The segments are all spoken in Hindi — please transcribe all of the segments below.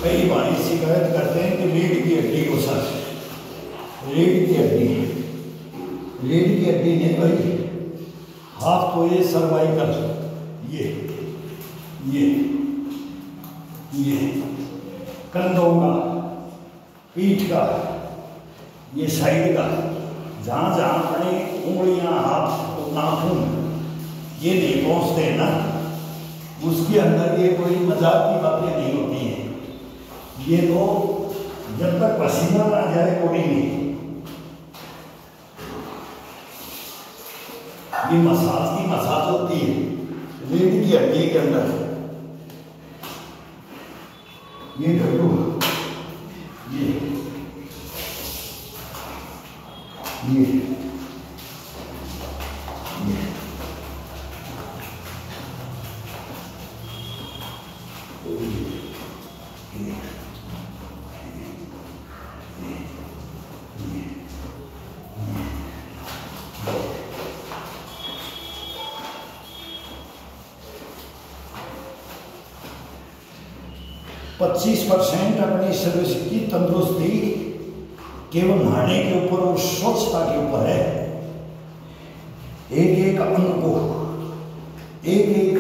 कई भाई शिकायत करते हैं कि रीढ़ की हड्डी को सर, रीढ़ की हड्डी, रीढ़ की हड्डी नहीं भाई, हाथ तो ये सर्वाइकल, ये कंधों का, पीठ का, ये साइड का, जहाँ जहाँ अपनी उंगलियां, हाथ, नाखून ये नहीं पहुँचते हैं ना, उसके अंदर ये कोई मजाक की बातें नहीं होती हैं। ये तो जब तक पसीना ना जाए कोई नहीं, ये मसाज की मसाज होती है रीढ़ की हड्डी के अंदर। ये घटू, ये 25% अपनी शरीर की तंदुरुस्ती केवल नहाने के ऊपर और स्वच्छता के ऊपर है। एक एक अंग को, एक एक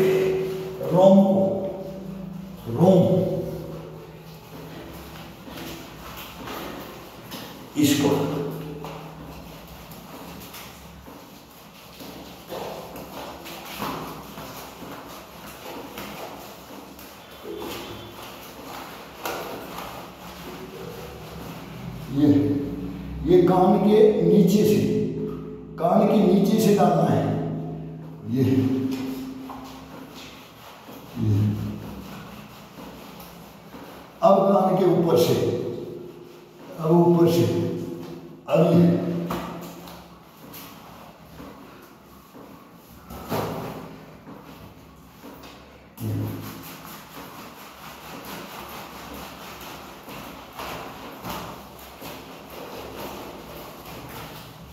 रोम को, रोम इसको ये कान के नीचे से, कान के नीचे से डालना है। ये अब कान के ऊपर से, अब ऊपर से, अब ये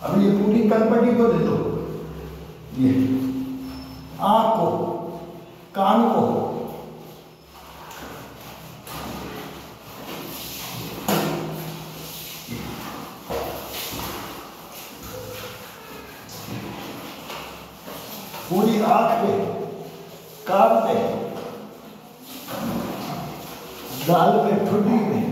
अब ये पूरी कनपट्टी को दे दो, ये आँख को, कान को, पूरी आँख पे, कान पे, गाल पे, ठुड्डी पे,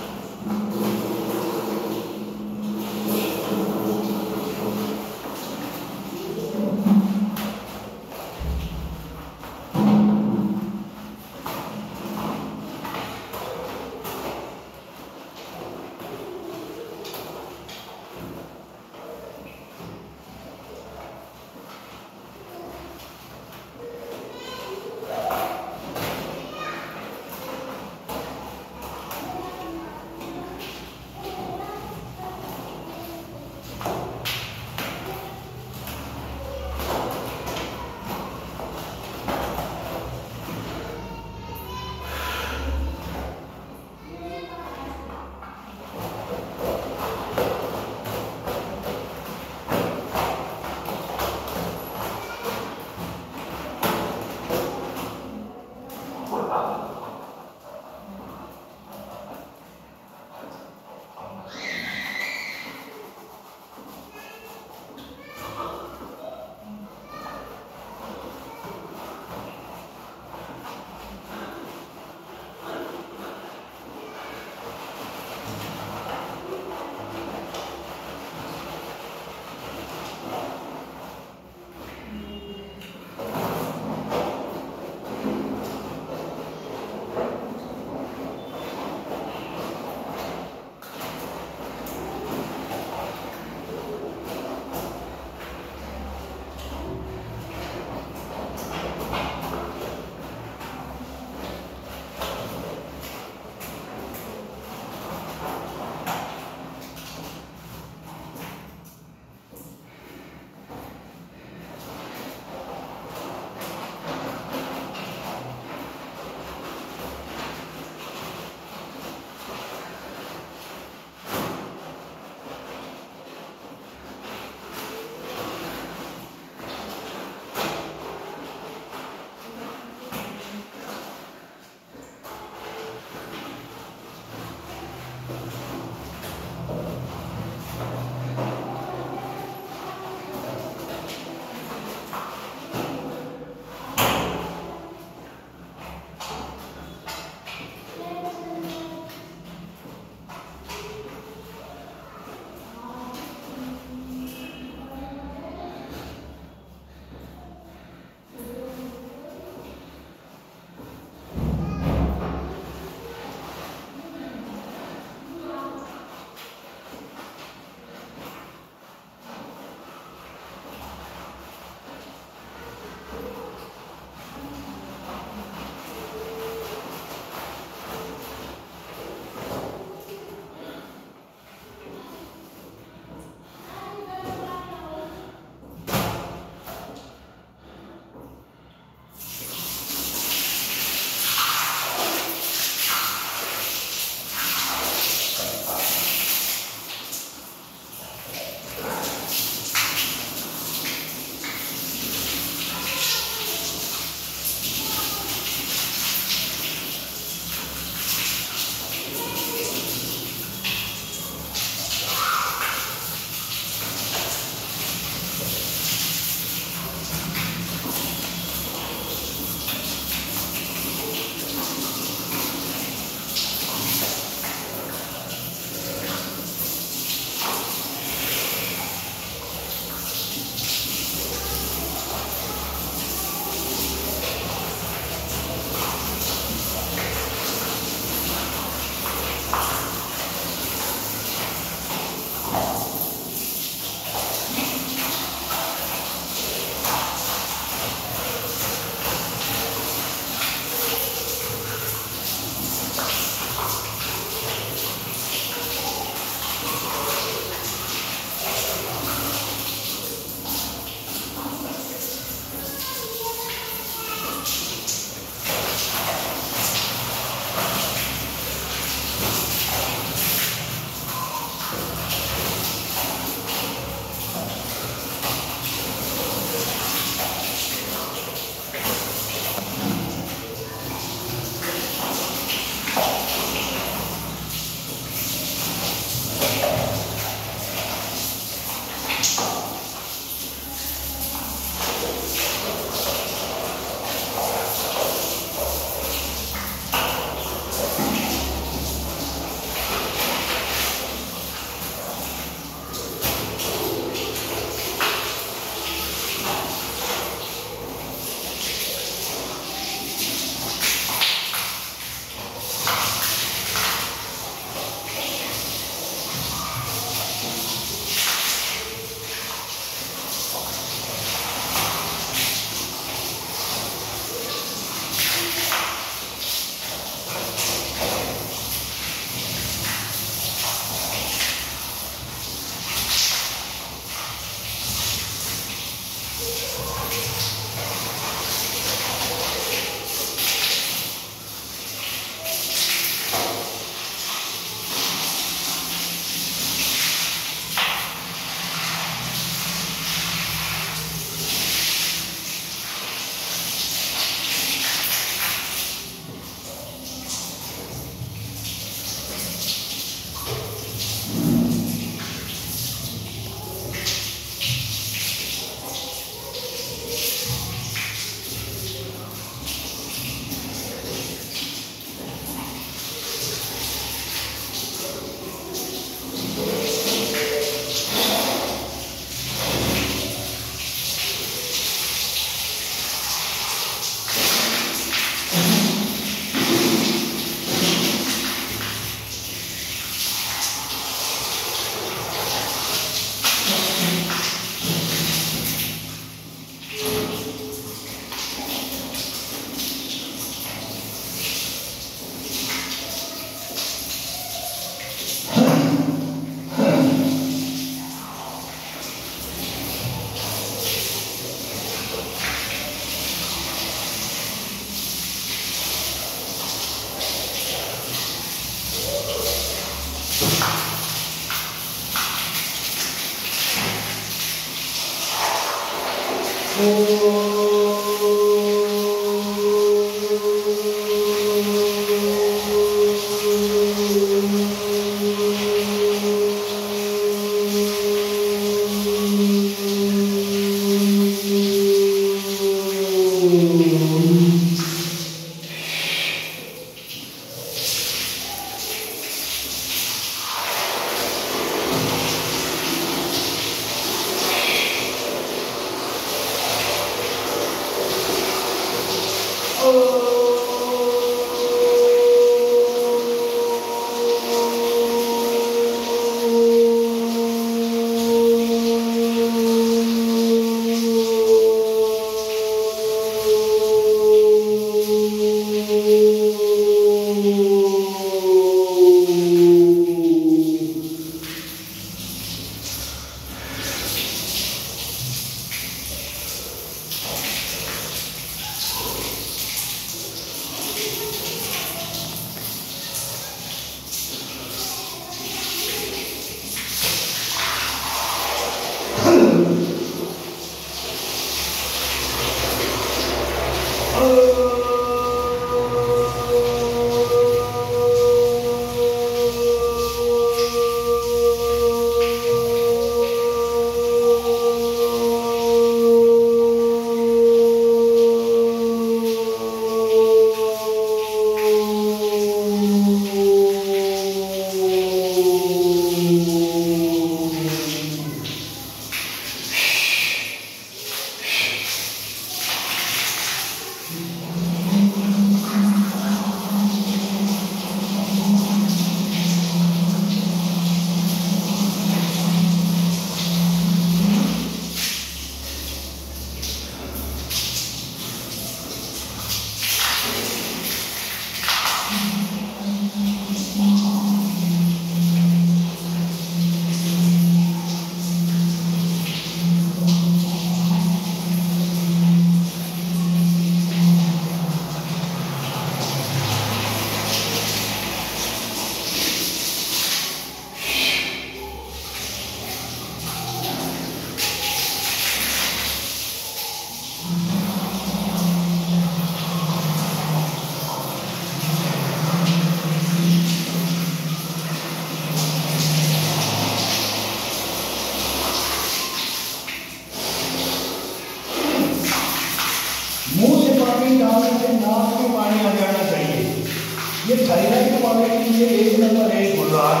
ये थायराइड वाले के लिए एक नंबर है गुर्राट,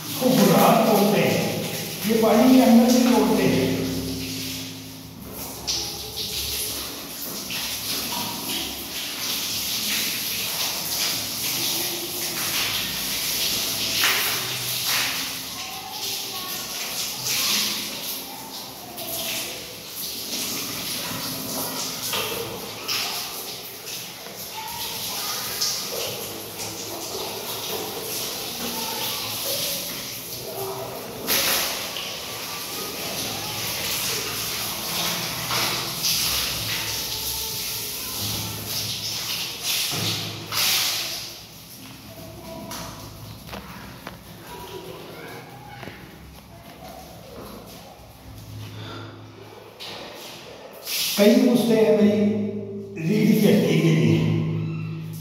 इसको गुर्राट बोलते हैं। ये पानी के अंदर भी तोड़ते हैं। कई पूछते हैं भाई रीढ़ की हड्डी के लिए,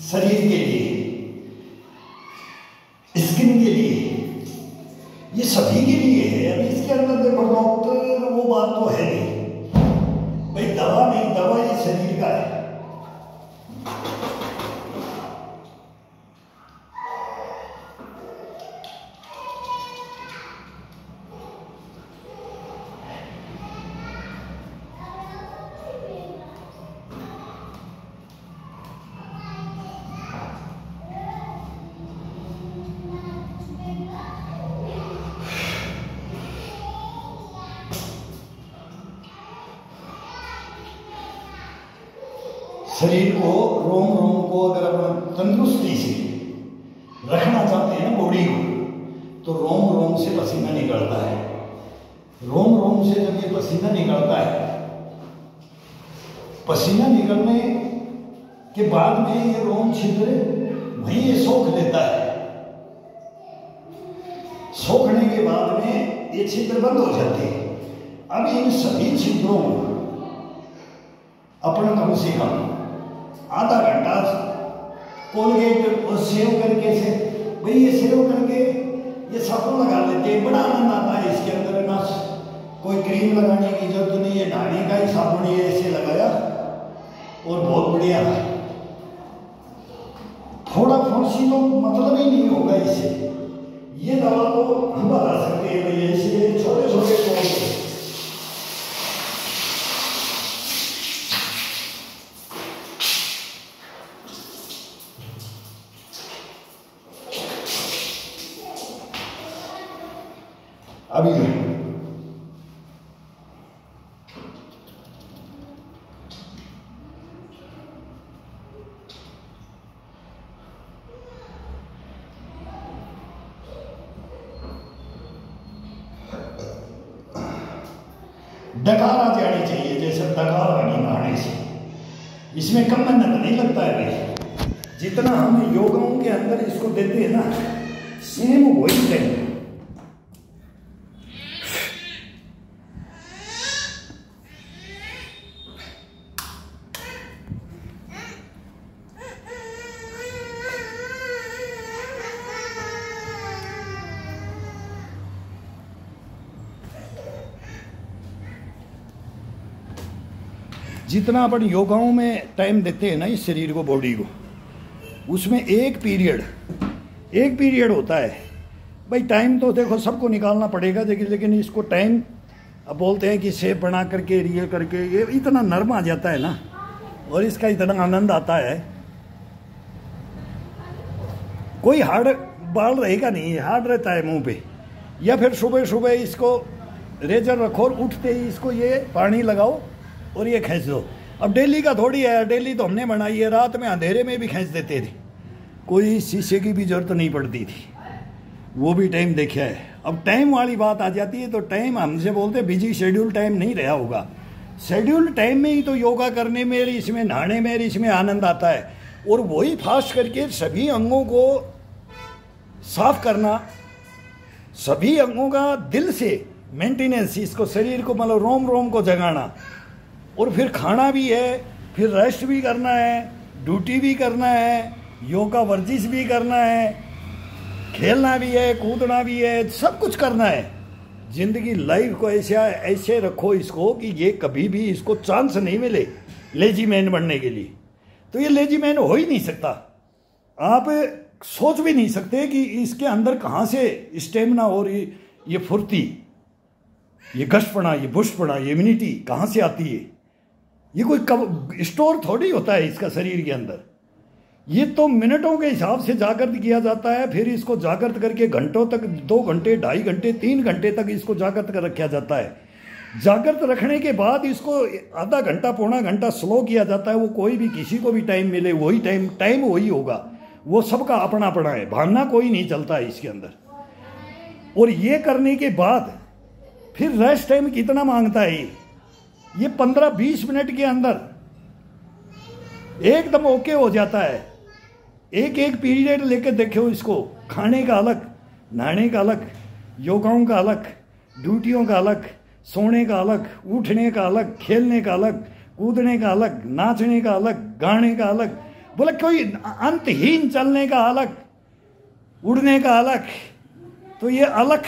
शरीर के लिए, स्किन के लिए, ये सभी के लिए है। अभी इसके अंदर देखो डॉक्टर वो बात तो है नहीं भाई, दवा नहीं, दवा ये शरीर का है। शरीर को, रोम रोम को अगर अपन तंदुरुस्ती से रखना चाहते हैं ना बॉडी को, तो रोम रोम से पसीना निकलता है। रोम रोम से जब ये पसीना निकलता है, पसीना निकलने के बाद में ये रोम छिद्र वहीं ये सोख लेता है। सोखने के बाद में ये छिद्र बंद हो जाते हैं। अब इन सभी छिद्रों को अपना कम से कम आधा घंटा कोलगेट और सेव करके से भाई ये सेव करके ये साबुन लगा लेते हैं। बड़ा आनंद आता है इसके अंदर ना, कोई क्रीम लगाने की जरूरत नहीं है, नहाने का ही साबुन ये ऐसे लगाया और बहुत बढ़िया। थोड़ा फुंसी तो मतलब ही नहीं होगा इससे। ये दवा तो हम बता सकते हैं भाई, ऐसे छोटे छोटे तौर अभी डकार आ जानी चाहिए, जैसे डकार आ गई नहाने से, इसमें कम मेहनत नहीं लगता है भाई। जितना हम योगाओं के अंदर इसको देते हैं ना, सेम वही देंगे। जितना अपन योगाओं में टाइम देते हैं ना इस शरीर को, बॉडी को, उसमें एक पीरियड होता है भाई। टाइम तो देखो सबको निकालना पड़ेगा, लेकिन इसको टाइम अब बोलते हैं कि शेप बना करके ये करके ये इतना नर्म आ जाता है ना, और इसका इतना आनंद आता है। कोई हार्ड बाल रहेगा नहीं, हार्ड रहता है मुंह पे। या फिर सुबह सुबह इसको रेजर रखो और उठते ही इसको ये पानी लगाओ और ये खींच दो। अब डेली का थोड़ी है, डेली तो हमने बनाई है, रात में अंधेरे में भी खींच देते थे, कोई शीशे की भी जरूरत नहीं पड़ती थी, वो भी टाइम देखा है। अब टाइम वाली बात आ जाती है तो टाइम हमसे बोलते बिजी शेड्यूल टाइम नहीं रहा होगा। शेड्यूल टाइम में ही तो योगा करने में, इसमें नहाने में, इसमें आनंद आता है। और वही फास्ट करके सभी अंगों को साफ करना, सभी अंगों का दिल से मेंटेनेंस, इसको शरीर को मतलब रोम रोम को जगाना। और फिर खाना भी है, फिर रेस्ट भी करना है, ड्यूटी भी करना है, योगा वर्जिश भी करना है, खेलना भी है, कूदना भी है, सब कुछ करना है। जिंदगी लाइफ को ऐसे रखो इसको कि ये कभी भी इसको चांस नहीं मिले लेजी मैन बनने के लिए। तो ये लेजी मैन हो ही नहीं सकता। आप सोच भी नहीं सकते कि इसके अंदर कहाँ से स्टेमिना और ये फुर्ती, ये गश्तपना, ये बुश्तपना, ये इम्यूनिटी कहाँ से आती है। ये कोई कब स्टोर थोड़ी होता है इसका शरीर के अंदर। ये तो मिनटों के हिसाब से जागृत किया जाता है, फिर इसको जागृत करके घंटों तक, 2 घंटे, 2.5 घंटे, 3 घंटे तक इसको जागृत कर रखा जाता है। जागृत रखने के बाद इसको आधा घंटा, पौना घंटा स्लो किया जाता है। वो कोई भी, किसी को भी टाइम मिले वही टाइम वही होगा। वो सबका अपना अपना है, भागना कोई नहीं चलता है इसके अंदर। और ये करने के बाद फिर रेस्ट टाइम कितना मांगता है ये 15-20 मिनट के अंदर एकदम ओके हो जाता है। एक पीरियड लेके देखो इसको। खाने का अलग, नहाने का अलग, योगाओं का अलग, ड्यूटियों का अलग, सोने का अलग, उठने का अलग, खेलने का अलग, कूदने का अलग, नाचने का अलग, गाने का अलग, बोले कोई अंतहीन चलने का अलग, उड़ने का अलग। तो ये अलग,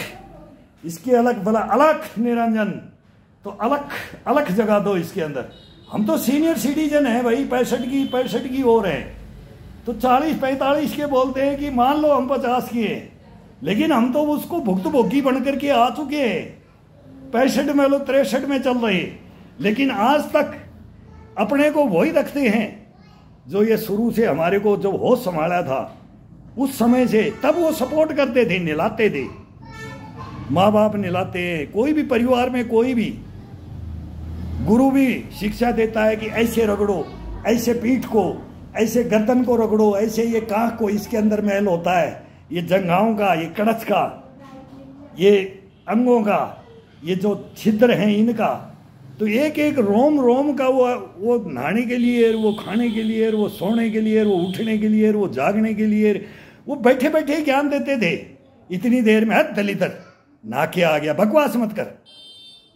इसके अलग, बोला अलग निरंजन, तो अलग अलग जगह दो इसके अंदर। हम तो सीनियर सिटीजन हैं भाई, 65 की हो रहे हैं, तो 40-45 के बोलते हैं कि मान लो हम 50 के हैं, लेकिन हम तो उसको भुक्तभोगी बन करके आ चुके हैं। 65 में लोग 63 में चल रहे, लेकिन आज तक अपने को वही रखते हैं जो ये शुरू से हमारे को जब होश संभाला था उस समय से। तब वो सपोर्ट करते थे, निलाते थे, माँ बाप निलाते हैं, कोई भी परिवार में कोई भी गुरु भी शिक्षा देता है कि ऐसे रगड़ो, ऐसे पीठ को, ऐसे गर्दन को रगड़ो, ऐसे ये कांख को, इसके अंदर मैल होता है, ये जंघाओं का, ये कड़च का, ये अंगों का, ये जो छिद्र हैं इनका। तो एक एक रोम रोम का वो नहाने के लिए, वो खाने के लिए, वो सोने के लिए, वो उठने के लिए, वो जागने के लिए, वो बैठे बैठे ज्ञान देते थे। इतनी देर में हद दलित नहा के आ गया, बकवास मत कर,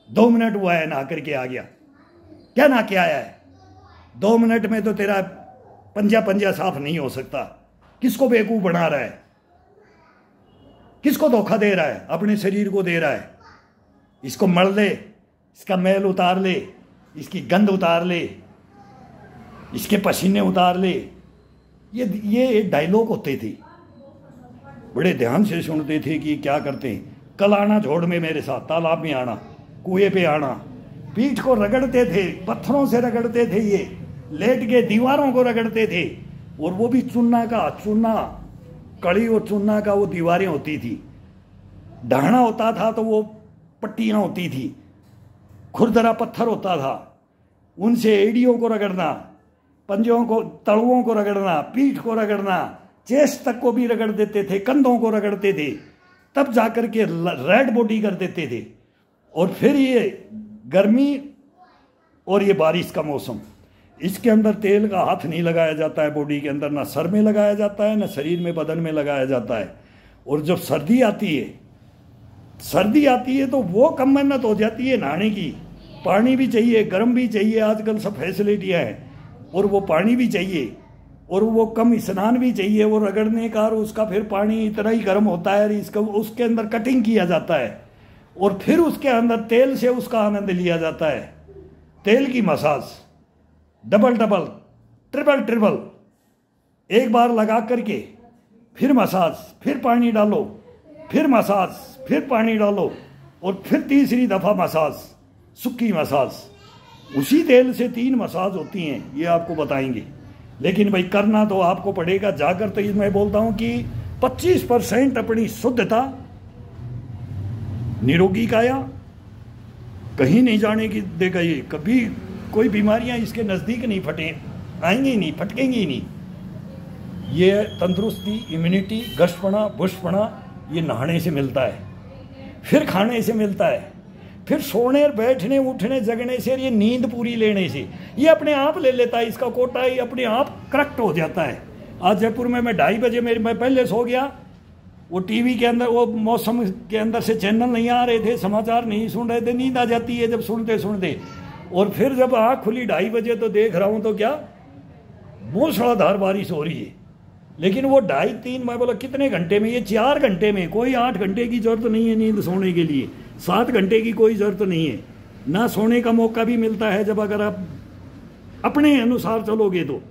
2 मिनट हुआ है नहा करके आ गया, क्या नहा के आया है? 2 मिनट में तो तेरा पंजा साफ नहीं हो सकता। किसको बेवकूफ बना रहा है? किसको धोखा दे रहा है? अपने शरीर को दे रहा है। इसको मल ले, इसका मैल उतार ले, इसकी गंध उतार ले, इसके पसीने उतार ले। ये डायलॉग होते थे, बड़े ध्यान से सुनते थे कि क्या करते हैं। कल आना झोड़ में मेरे साथ, तालाब में आना, कुएं पे आना। पीठ को रगड़ते थे, पत्थरों से रगड़ते थे, ये लेट के दीवारों को रगड़ते थे। और वो भी चूना कड़ी और चूना का वो दीवारें होती थी। ढाना होता था तो वो पट्टियां होती थी, खुरदरा पत्थर होता था, उनसे एड़ियों को रगड़ना, पंजों को, तलुओं को रगड़ना, पीठ को रगड़ना, चेस्ट तक को भी रगड़ देते थे, कंधों को रगड़ते थे, तब जाकर के रेड बॉडी कर देते थे। और फिर ये गर्मी और ये बारिश का मौसम, इसके अंदर तेल का हाथ नहीं लगाया जाता है बॉडी के अंदर, ना सर में लगाया जाता है, ना शरीर में, बदन में लगाया जाता है। और जब सर्दी आती है तो वो कम मेहनत हो जाती है नहाने की। पानी भी चाहिए, गर्म भी चाहिए, आजकल सब फैसिलिटियाँ हैं, और वो पानी भी चाहिए, और वो कम स्नान भी चाहिए, वो रगड़ने का, और उसका फिर पानी इतना ही गर्म होता है, इसका उसके अंदर कटिंग किया जाता है, और फिर उसके अंदर तेल से उसका आनंद लिया जाता है। तेल की मसाज डबल ट्रिपल, एक बार लगा करके फिर मसाज, फिर पानी डालो, फिर मसाज, फिर पानी डालो, और फिर तीसरी दफ़ा मसाज, सुक्की मसाज। उसी तेल से 3 मसाज होती हैं, ये आपको बताएंगे। लेकिन भाई करना तो आपको पड़ेगा। जाकर तो मैं बोलता हूं कि 25% अपनी शुद्धता, निरोगी काया, कहीं नहीं जाने की देगा। ये कभी कोई बीमारियां इसके नज़दीक नहीं आएंगी नहीं, फटकेंगी नहीं। ये तंदुरुस्ती, इम्यूनिटी, गश्तपना, बुश्तपना ये नहाने से मिलता है, फिर खाने से मिलता है, फिर सोने, बैठने, उठने, जगने से, ये नींद पूरी लेने से ये अपने आप ले लेता है। इसका कोटा ही अपने आप करेक्ट हो जाता है। आज जयपुर में मैं 2:30 बजे मैं पहले सो गया। वो टीवी के अंदर, वो मौसम के अंदर से चैनल नहीं आ रहे थे, समाचार नहीं सुन रहे थे, नींद आ जाती है जब सुनते सुनते। और फिर जब आँख खुली 2:30 बजे तो देख रहा हूँ तो क्या मूसलाधार बारिश हो रही है। लेकिन वो 2:30-3, मैं बोला कितने घंटे में? ये 4 घंटे में। कोई 8 घंटे की जरूरत नहीं है नींद सोने के लिए, 7 घंटे की कोई ज़रूरत नहीं है। ना सोने का मौका भी मिलता है जब अगर आप अपने अनुसार चलोगे तो।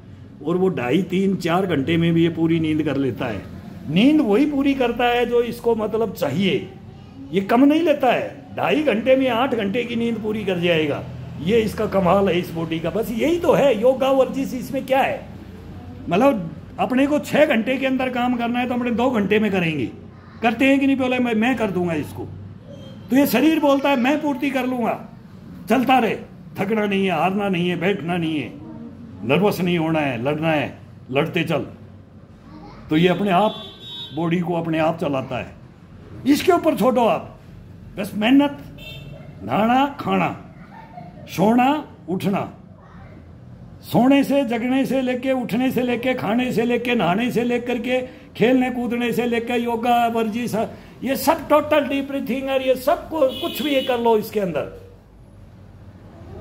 और वो 2.5-3-4 घंटे में भी ये पूरी नींद कर लेता है। नींद वही पूरी करता है जो इसको मतलब चाहिए, ये कम नहीं लेता है। 2.5 घंटे में 8 घंटे की नींद पूरी कर जाएगा। ये इसका कमाल है इस बॉडी का। बस यही तो है योगा वर्जिश। इसमें क्या है, मतलब अपने को 6 घंटे के अंदर काम करना है तो अपने 2 घंटे में करेंगे। करते हैं कि नहीं? बोले मैं कर दूंगा इसको, तो ये शरीर बोलता है मैं पूर्ति कर लूंगा। चलता रहे, थकना नहीं है, हारना नहीं है, बैठना नहीं है, नर्वस नहीं होना है, लड़ना है, लड़ते चल। तो ये अपने आप बॉडी को अपने आप चलाता है। इसके ऊपर छोड़ो आप, बस मेहनत, नहाना खाना, सोना उठना, सोने से जगने से लेके, उठने से लेके, खाने से लेके, नहाने से लेकर के, खेलने कूदने से लेके, योगा वर्जिश, ये सब टोटल डीप ब्रीथिंग है। ये सब को कुछ भी ये कर लो इसके अंदर,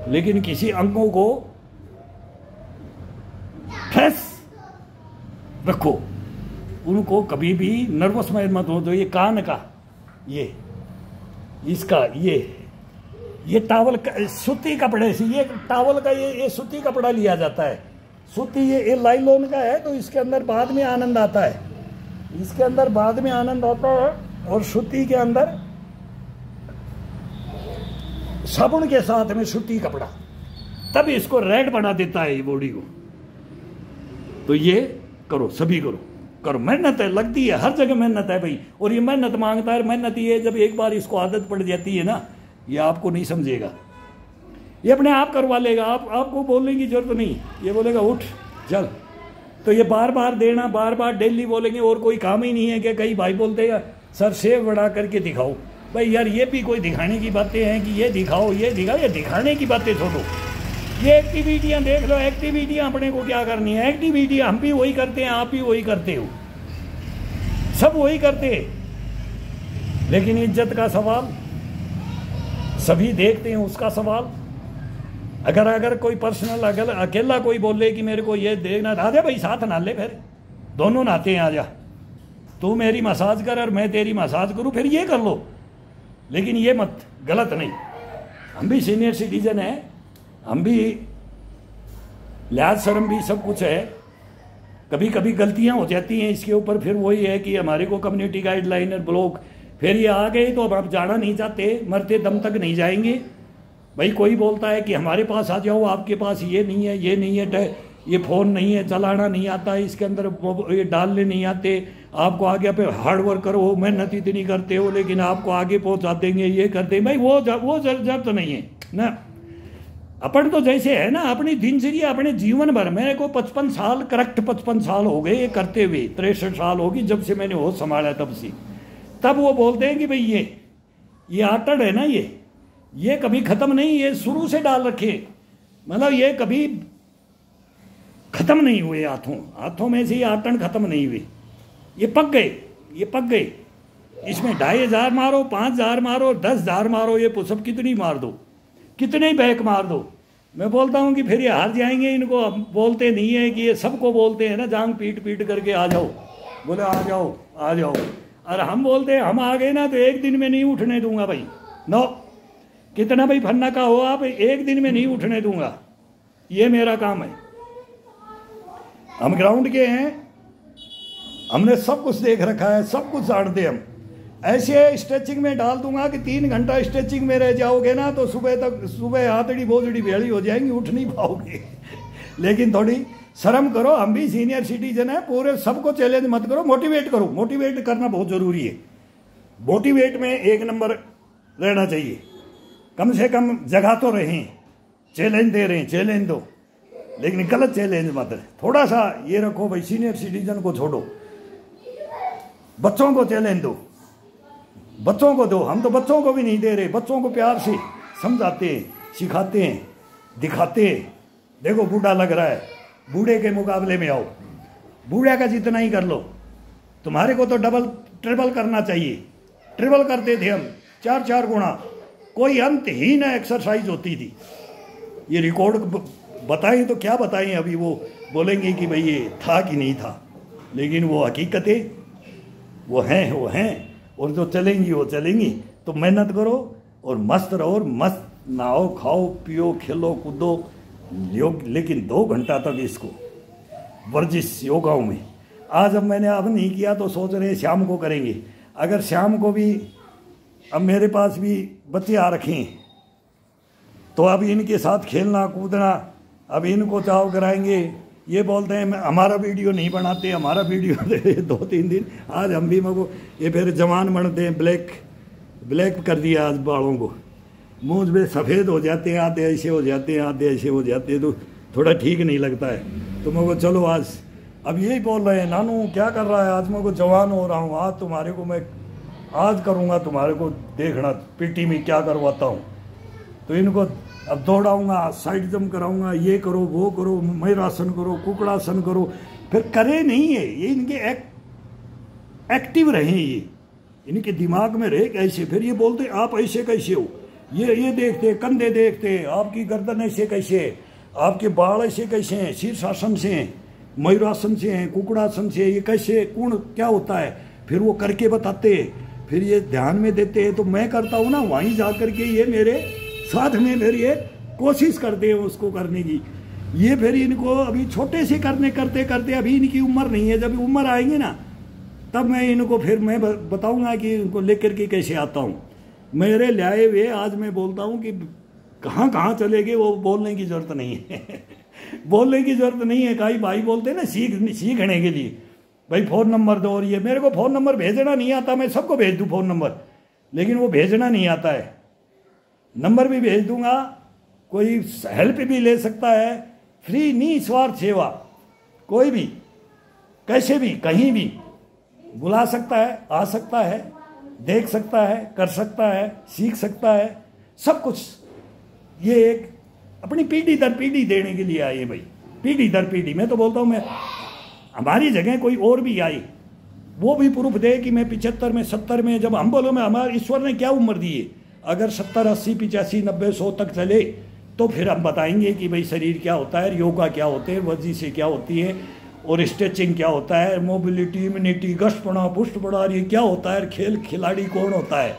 लेकिन किसी अंगों को फ्रेश रखो, उनको कभी भी नर्वस मत हो दो। ये कान का, ये इसका, ये टावल सूती कपड़े से, ये टावल का ये सूती कपड़ा लिया जाता है। सूती ये लाइलॉन का है, तो इसके अंदर बाद में आनंद आता है, इसके अंदर बाद में आनंद आता है। और सूती के अंदर साबुन के साथ में सूती कपड़ा, तब इसको रेड बना देता है ये बॉडी को। तो ये करो, सभी करो। मेहनत है, लगती है, हर जगह मेहनत है भाई। और ये मेहनत मांगता है। मेहनत ये जब एक बार इसको आदत पड़ जाती है ना, ये आपको नहीं समझेगा, ये अपने आप करवा लेगा। आपको बोलने की जरूरत नहीं, ये बोलेगा उठ चल। तो ये बार बार देना, बार बार डेली बोलेंगे। और कोई काम ही नहीं है कि कई भाई बोलते हैं सर सेव बड़ा करके दिखाओ। भाई यार ये भी कोई दिखाने की बातें हैं कि ये दिखाओ, ये दिखाने की बातें छोड़ो। ये एक्टिविटियां देख लो, एक्टिविटियां अपने को क्या करनी है। एक्टिविटियां हम भी वही करते हैं, आप भी वही करते हो, सब वही करते हैं। लेकिन इज्जत का सवाल सभी देखते हैं, उसका सवाल। अगर कोई पर्सनल अकेला कोई बोले कि मेरे को ये देखना, आजा भाई साथ ना ले, फिर दोनों नहाते हैं, आजा तू मेरी मसाज कर और मैं तेरी मसाज करूं, फिर ये कर लो। लेकिन ये मत, गलत नहीं। हम भी सीनियर सिटीजन हैं, हम भी लिहाज शर्म भी सब कुछ है, कभी कभी गलतियां हो जाती हैं इसके ऊपर। फिर वही है कि हमारे को कम्युनिटी गाइडलाइन और ब्लॉक, फिर ये आ गए तो अब आप जाना नहीं चाहते, मरते दम तक नहीं जाएंगे। भाई कोई बोलता है कि हमारे पास आ जाओ, आपके पास ये नहीं है, ये नहीं है, ये फ़ोन नहीं है, चलाना नहीं आता, इसके अंदर ये डालने नहीं आते, आपको आगे पे हार्ड वर्क करो, मेहनत इतनी करते हो, लेकिन आपको आगे पहुंचा देंगे, ये करते हैं। भाई वो जरूरत तो नहीं है ना। अपन तो जैसे है ना, अपनी दिनचर्या, अपने जीवन भर, मेरे को 55 साल, करेक्ट 55 साल हो गए ये करते हुए, 63 साल होगी जब से मैंने होश संभाला तब से। तब वो बोलते हैं कि भाई ये आटड़ है ना, ये कभी खत्म नहीं, ये शुरू से डाल रखे, मतलब ये कभी खत्म नहीं हुए। हाथों में से ये आटन खत्म नहीं हुए, ये पक गए। इसमें 2500 मारो, 5000 मारो, 10,000 मारो, ये पुशअप कितनी मार दो, कितने बैक मार दो। मैं बोलता हूँ कि फिर ये हार जाएंगे। इनको बोलते नहीं है कि ये सबको बोलते हैं ना, जांग पीट करके आ जाओ, बोले आ जाओ। और हम बोलते हैं हम आ गए ना तो एक दिन में नहीं उठने दूंगा भाई, नो, कितना भाई फन्ना का हो आप, एक दिन में नहीं उठने दूंगा, ये मेरा काम है। हम ग्राउंड के हैं, हमने सब कुछ देख रखा है, सब कुछ जानते हम। ऐसे स्ट्रेचिंग में डाल दूंगा कि 3 घंटा स्ट्रेचिंग में रह जाओगे ना तो सुबह हाथड़ी बोझड़ी भेड़ी हो जाएंगी, उठ नहीं पाओगे। लेकिन थोड़ी शर्म करो, हम भी सीनियर सिटीजन है, पूरे सबको चैलेंज मत करो, मोटिवेट करो। मोटिवेट करना बहुत जरूरी है, मोटिवेट में 1 नंबर रहना चाहिए। कम से कम जगह तो रहें, चैलेंज दे रहे हैं, चैलेंज दो, लेकिन गलत चैलेंज मत। थोड़ा सा ये रखो भाई, सीनियर सिटीजन को छोड़ो, बच्चों को चैलेंज दो, बच्चों को दो। हम तो बच्चों को भी नहीं दे रहे, बच्चों को प्यार से समझाते हैं, सिखाते हैं, दिखाते हैं। देखो बूढ़ा लग रहा है, बूढ़े के मुकाबले में आओ, बूढ़ा का जितना ही कर लो, तुम्हारे को तो डबल ट्रिपल करना चाहिए। ट्रिपल करते थे हम, 4 गुना, कोई अंत ही ना एक्सरसाइज होती थी। ये रिकॉर्ड बताएं तो क्या बताएं, अभी वो बोलेंगे कि भाई ये था कि नहीं था, लेकिन वो हकीकतें वो हैं और जो चलेंगी वो चलेंगी। तो मेहनत करो और मस्त रहो, और मस्त नहाओ, खाओ, पियो, खेलो, कूदो, योग, लेकिन 2 घंटा तक इसको वर्जिश योगाओं में। आज अब मैंने अब नहीं किया तो सोच रहे शाम को करेंगे। अगर शाम को भी अब मेरे पास भी बच्चे आ रखे हैं तो अब इनके साथ खेलना कूदना, अब इनको चाव कराएंगे। ये बोलते हैं हमारा वीडियो नहीं बनाते, हमारा वीडियो 2-3 दिन। आज हम भी मको ये फिर जवान बनते हैं, ब्लैक कर दिया आज बालों को, मुँह पे सफ़ेद हो जाते हैं, आधे ऐसे हो जाते हैं, आधे ऐसे हो जाते हैं, तो थोड़ा ठीक नहीं लगता है। तो मको चलो आज अब यही बोल रहे हैं, नानू क्या कर रहा है, आज मैं को जवान हो रहा हूँ, आज तुम्हारे को मैं आज करूँगा, तुम्हारे को देखना पीटी में क्या करवाता हूँ। तो इनको अब दौड़ाऊँगा, साइड जंप कराऊँगा, ये करो वो करो, मयूरासन करो, कुकड़ासन करो, फिर करे नहीं है ये, इनके एक्टिव रहें, ये इनके दिमाग में रहे कैसे। फिर ये बोलते आप ऐसे कैसे हो, ये देखते कंधे देखते, आपकी गर्दन ऐसे कैसे है, आपके बाल ऐसे कैसे हैं, शीर्षासन से हैं, मयूरासन से हैं, कुकड़ासन से, ये कैसे कौन क्या होता है, फिर वो करके बताते हैं, फिर ये ध्यान में देते हैं। तो मैं करता हूँ ना, वहीं जा कर के ये मेरे साथ में फिर ये कोशिश करते हैं उसको करने की। ये फिर इनको अभी छोटे से करते करते अभी इनकी उम्र नहीं है, जब उम्र आएंगे ना तब मैं इनको फिर मैं बताऊँगा कि इनको लेकर के कैसे आता हूँ। मेरे लाए हुए आज मैं बोलता हूँ कि कहाँ कहाँ चले गए, वो बोलने की ज़रूरत नहीं है बोलने की ज़रूरत नहीं है। कई भाई बोलते हैं ना सीखने के लिए, भाई फ़ोन नंबर दो, और ये मेरे को फ़ोन नंबर भेजना नहीं आता, मैं सबको भेज दूँ फ़ोन नंबर, लेकिन वो भेजना नहीं आता है। नंबर भी भेज दूंगा, कोई हेल्प भी ले सकता है, फ्री निस्वार्थ सेवा, कोई भी कैसे भी कहीं भी बुला सकता है, आ सकता है, देख सकता है, कर सकता है, सीख सकता है, सब कुछ। ये एक अपनी पीढ़ी दर पीढ़ी देने के लिए आए भाई, पीढ़ी दर पीढ़ी। मैं तो बोलता हूँ मैं हमारी जगह कोई और भी आई, वो भी प्रूफ दे कि मैं 75 में 70 में, जब हम बोलो मैं हमारे ईश्वर ने क्या उम्र दी है, अगर 70 80 85 90 100 तक चले तो फिर हम बताएंगे कि भाई शरीर क्या होता है, योगा क्या होते हैं, वर्जिश से क्या होती है, और स्ट्रेचिंग क्या होता है, मोबिलिटी, इम्यूनिटी, गश्तपड़ा, पुष्टपड़ा, ये क्या होता है, खेल खिलाड़ी कौन होता है।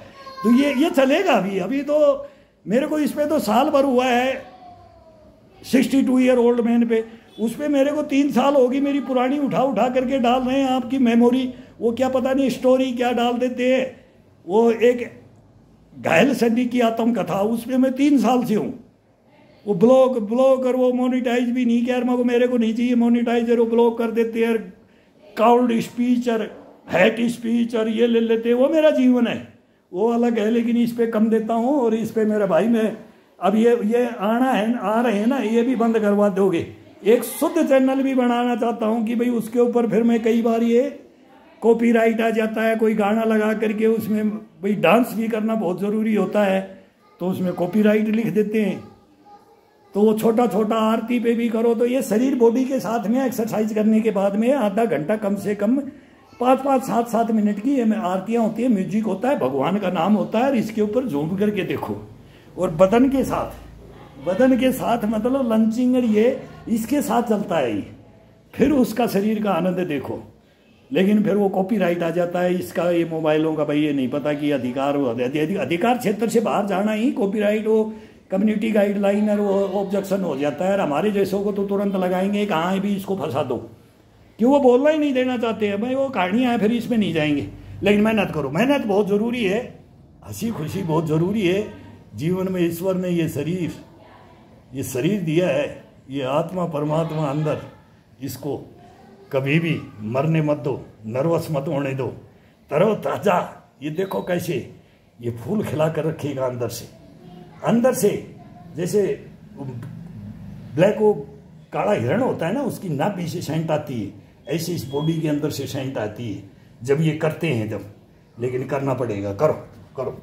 तो ये चलेगा अभी तो मेरे को इस पर तो साल भर हुआ है 62 ईयर ओल्ड मैन पे, उस पर मेरे को 3 साल होगी, मेरी पुरानी उठा करके डाल रहे हैं आपकी मेमोरी, वो क्या पता नहीं स्टोरी क्या डाल देते हैं। वो एक घायल सन्नी की आत्मकथा, उसमें मैं 3 साल से हूँ। वो ब्लॉग और वो मोनिटाइज भी नहीं किया, मेरे को नहीं चाहिए मोनिटाइजर, वो ब्लॉग कर देते हैं, काउल्ड स्पीच और हैट स्पीच और ये ले लेते हैं, वो मेरा जीवन है, वो अलग है। लेकिन इस पर कम देता हूँ, और इस पर मेरा भाई मैं अब ये आ रहे हैं ना, ये भी बंद करवा दोगे। एक शुद्ध चैनल भी बनाना चाहता हूँ कि भाई उसके ऊपर फिर मैं कई बार ये कॉपीराइट आ जाता है, कोई गाना लगा करके उसमें भाई डांस भी करना बहुत ज़रूरी होता है, तो उसमें कॉपीराइट लिख देते हैं। तो वो छोटा छोटा आरती पे भी करो, तो ये शरीर बॉडी के साथ में एक्सरसाइज करने के बाद में आधा घंटा कम से कम 5-5 7-7 मिनट की ये आरतियाँ होती है, म्यूजिक होता है, भगवान का नाम होता है, और इसके ऊपर झूम करके देखो, और बदन के साथ मतलब लंचिंग और ये इसके साथ चलता है ये, फिर उसका शरीर का आनंद देखो। लेकिन फिर वो कॉपीराइट आ जाता है इसका, ये मोबाइलों का, भाई ये नहीं पता कि अधिकार क्षेत्र से बाहर जाना ही कॉपीराइट, वो कम्युनिटी गाइडलाइन और वो ऑब्जेक्शन हो जाता है। और हमारे जैसों को तो तुरंत लगाएंगे, कहाँ भी इसको फंसा दो, क्यों वो बोलना ही नहीं देना चाहते हैं, भाई वो कहानियाँ हैं, फिर इसमें नहीं जाएंगे। लेकिन मेहनत करो, मेहनत बहुत ज़रूरी है, हंसी खुशी बहुत ज़रूरी है जीवन में। ईश्वर ने ये शरीर दिया है, ये आत्मा परमात्मा अंदर, इसको कभी भी मरने मत दो, नर्वस मत होने दो, तरो ताज़ा। ये देखो कैसे ये फूल खिला कर रखेगा अंदर से जैसे ब्लैक वो काला हिरण होता है ना, उसकी नाभि से सेंट आती है, ऐसे इस बॉडी के अंदर से सेंट आती है जब ये करते हैं जब। लेकिन करना पड़ेगा, करो।